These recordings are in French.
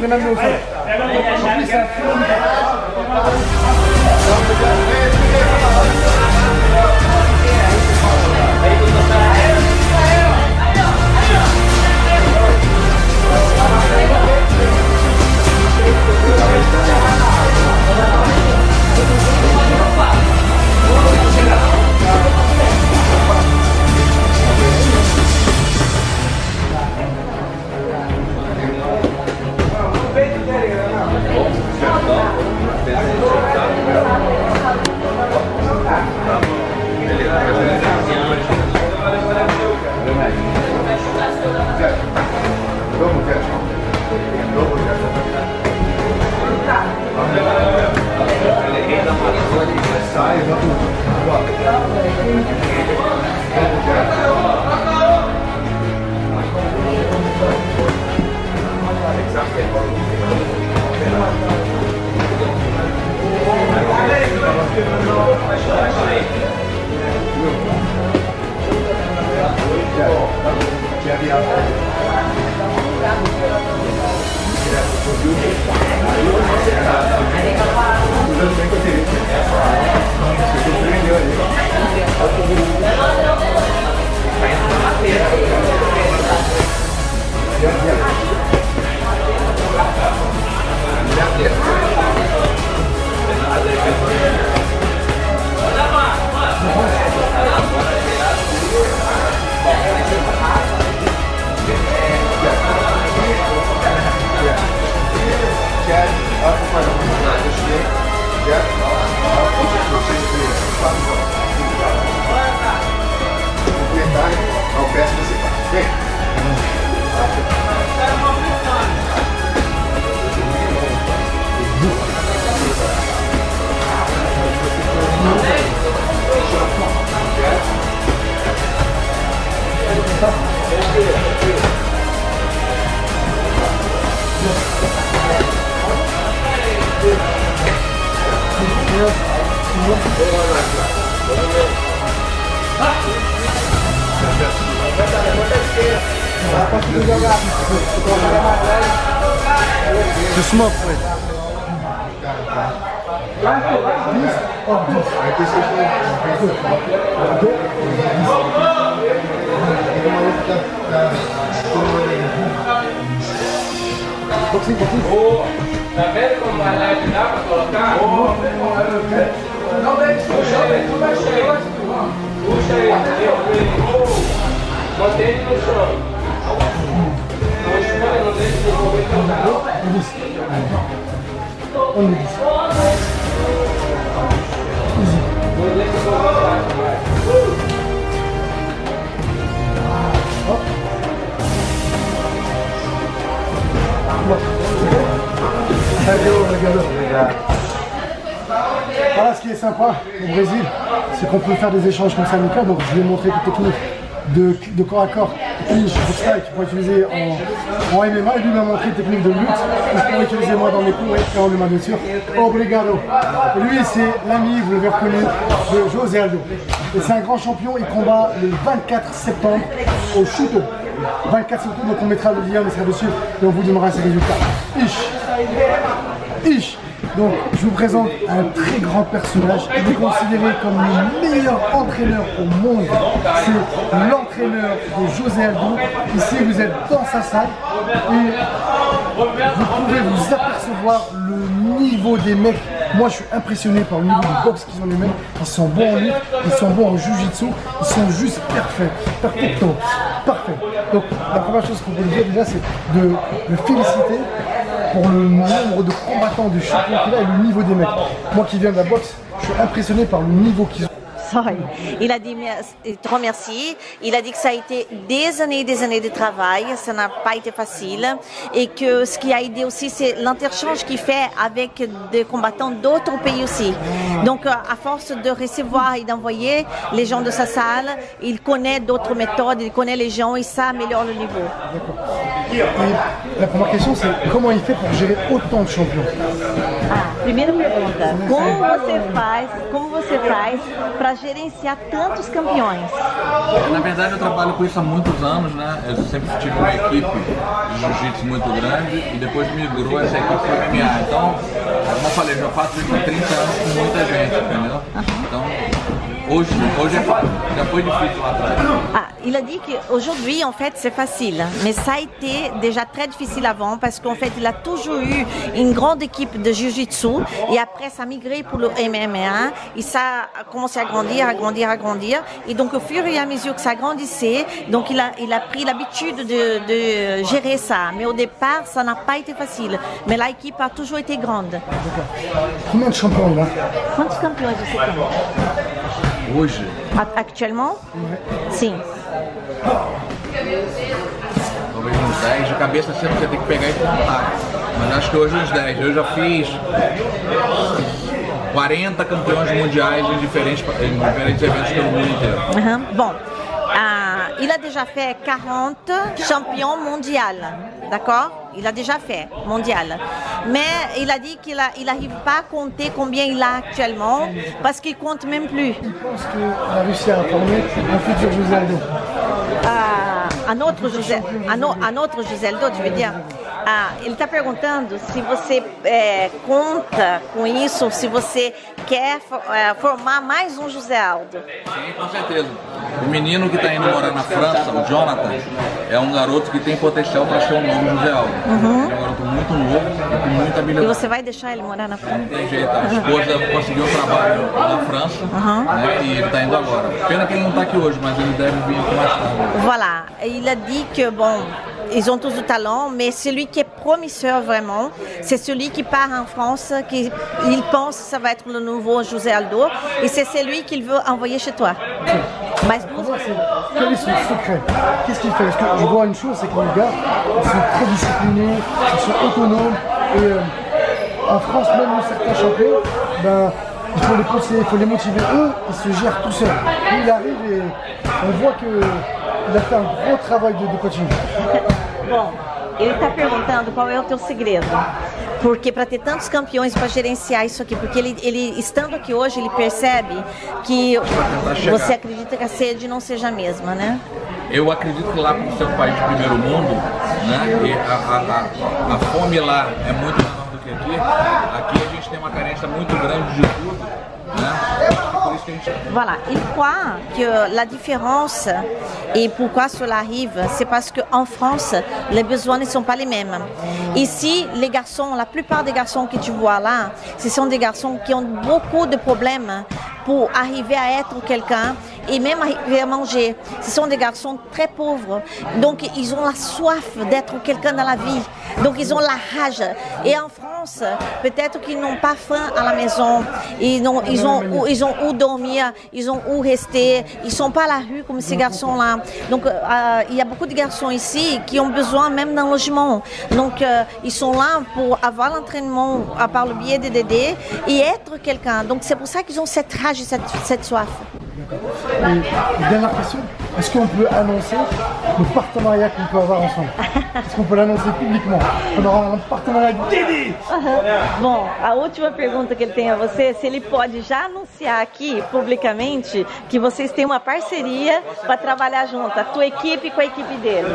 les mêmes au sol. En plus, c'est un Tu smoke, ouais. Tá vendo como vai lá ajudar pra colocar? Não deixe, puxa aí, puxa aí, entendeu? Botei ele no chão. Não deixe de envolver teu carro. Voilà ce qui est sympa au Brésil, c'est qu'on peut faire des échanges comme ça amicaux. Donc je vais montrer des techniques de corps à corps, clinch, box-style qu'il faut utiliser en MMA. Et lui m'a montré une technique de lutte que je pourrais utiliser moi dans mes cours et en MMA bien sûr. Obrigado. Et lui c'est l'ami, vous l'avez reconnu, de José Aldo. Et c'est un grand champion, il combat le 24 septembre au Chuto. 24 septembre, donc on mettra le lien, on sera dessus et on vous donnera ses résultats. Ish. Donc je vous présente un très grand personnage. Il est considéré comme le meilleur entraîneur au monde. C'est l'entraîneur de José Aldo. Ici vous êtes dans sa salle et vous pouvez vous apercevoir le niveau des mecs. Moi je suis impressionné par le niveau de boxe qu'ils ont les mecs. Ils sont bons en lutte, ils sont bons en jiu-jitsu, ils sont juste perfecto, parfait. Donc la première chose qu'on peut dire déjà c'est de le féliciter pour le nombre de combattants de champion qu'il a et le niveau des mecs. Moi qui viens de la boxe, je suis impressionné par le niveau qu'ils ont. Il a dit te remercie. Il a dit que ça a été des années de travail, ça n'a pas été facile et que ce qui a aidé aussi c'est l'interchange qu'il fait avec des combattants d'autres pays aussi. Donc à force de recevoir et d'envoyer les gens de sa salle, il connaît d'autres méthodes, il connaît les gens et ça améliore le niveau. Et la première question c'est comment il fait pour gérer autant de champions? Primeira pergunta, como você faz para gerenciar tantos campeões? Na verdade eu trabalho com isso há muitos anos, né? Eu sempre tive uma equipe de jiu-jitsu muito grande e depois migrou essa equipe para o MMA. Então, como eu falei, já faço isso há 30 anos com muita gente, entendeu? Então, hoje é fácil, já foi difícil lá atrás. Ah, il a dit qu'aujourd'hui, en fait, c'est facile. Mais ça a été déjà très difficile avant parce qu'en fait, il a toujours eu une grande équipe de Jiu-Jitsu et après, ça a migré pour le MMA et ça a commencé à grandir. Et donc, au fur et à mesure que ça grandissait, donc il a pris l'habitude de gérer ça. Mais au départ, ça n'a pas été facile. Mais l'équipe a toujours été grande. D'accord. Combien de champions il a? Quantos campeões você tem? Hoje, Actuellement? Sim. talvez uns 10, de cabeça sempre você tem que pegar e contar. Mas acho que hoje uns 10. Eu já fiz 40 campeões mundiais em diferentes eventos pelo mundo inteiro. Bon, il a déjà fait 40 champions mondiaux, d'accord? Il a déjà fait mondial. Mais il a dit qu'il n'arrive pas à compter combien il a actuellement parce qu'il compte même plus. Il pense qu'il a réussi à former un futur José Aldo. Un autre José Aldo, tu veux dire. Ele está perguntando se você conta com isso, se você quer formar mais um José Aldo. Sim, com certeza. O menino que está indo morar na França, o Jonathan, é um garoto que tem potencial para ser um novo José Aldo. É um garoto muito novo e com muita habilidade. E você vai deixar ele morar na França? Não tem jeito, a esposa conseguiu trabalho na França, né, e ele está indo agora. Pena que ele não está aqui hoje, mas ele deve vir aqui mais tarde. Voilà, il a dit que bon, ils ont tous du talent, mais celui qui est promisseur vraiment, c'est celui qui part en France, il pense que ça va être le nouveau José Aldo, et c'est celui qu'il veut envoyer chez toi. Mais quel est son secret? Qu'est-ce qu'il fait? Parce que je vois une chose, c'est que les gars, ils sont très disciplinés, ils sont autonomes, et en France, même certains champions, ben, il faut les pousser, il faut les motiver. Eux, ils se gèrent tout seuls. Lui, il arrive et on voit qu'il a fait un gros travail de coaching. Bom, ele está perguntando qual é o teu segredo. Porque para ter tantos campeões, para gerenciar isso aqui, porque ele estando aqui hoje, ele percebe que você acredita que a sede não seja a mesma, né? Eu acredito que lá, por ser um país de primeiro mundo, né, e a fome lá é muito menor do que aqui. Aqui a gente tem uma carência muito grande de tudo, né? Voilà, il croit que la différence et pourquoi cela arrive, c'est parce qu'en France, les besoins ne sont pas les mêmes. Ici, les garçons, la plupart des garçons que tu vois là, ce sont des garçons qui ont beaucoup de problèmes pour arriver à être quelqu'un et même arriver à manger. Ce sont des garçons très pauvres, donc ils ont la soif d'être quelqu'un dans la vie, donc ils ont la rage. Et en France, peut-être qu'ils n'ont pas faim à la maison, ils ont où dormir, ils ont où rester, ils sont pas à la rue comme ces garçons-là. Donc il y a beaucoup de garçons ici qui ont besoin même d'un logement. Donc ils sont là pour avoir l'entraînement par le biais des DD et être quelqu'un. Donc c'est pour ça qu'ils ont cette rage et cette soif. Et dernière question, est-ce qu'on peut annoncer le partenariat qu'on peut avoir ensemble? Est-ce qu'on peut l'annoncer publiquement? On aura um partenariat DD! Bom, a última pergunta que ele tem a você, se ele pode já anunciar aqui publicamente que vocês têm uma parceria para trabalhar junto, a tua équipe com a équipe dele.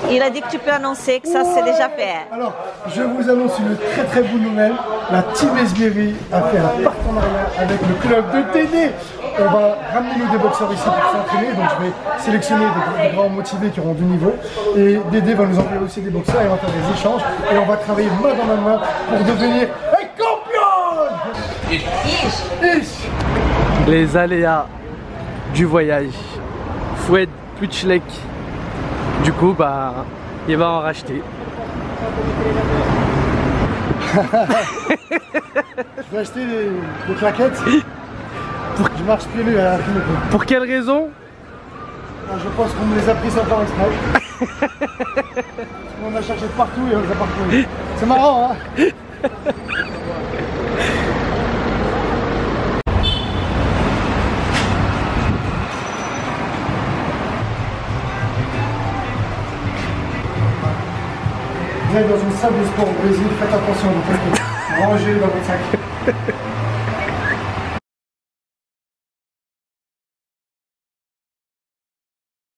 Il a dit que tu peux annoncer que ça c'est déjà fait. Alors, je vous annonce une très bonne nouvelle. La Team Esbiri a fait un partenariat avec le club de DD. On va ramener nous des boxeurs ici pour s'entraîner, donc je vais sélectionner des grands motivés qui auront du niveau. Et Dédé va nous envoyer aussi des boxeurs et on va faire des échanges. Et on va travailler main dans la main pour devenir un champion. Les aléas du voyage. Foued Puchlek. Du coup, bah, il va en racheter. Je vais acheter des claquettes. Je marche pieds nus à la Rimouco. Pour quelle raison? Je pense qu'on me les a pris sans faire exprès. On a cherché partout et on les a pas retrouvés. C'est marrant, hein? Vous êtes dans une salle de sport au Brésil, faites attention à votre sac. Rangez dans votre sac.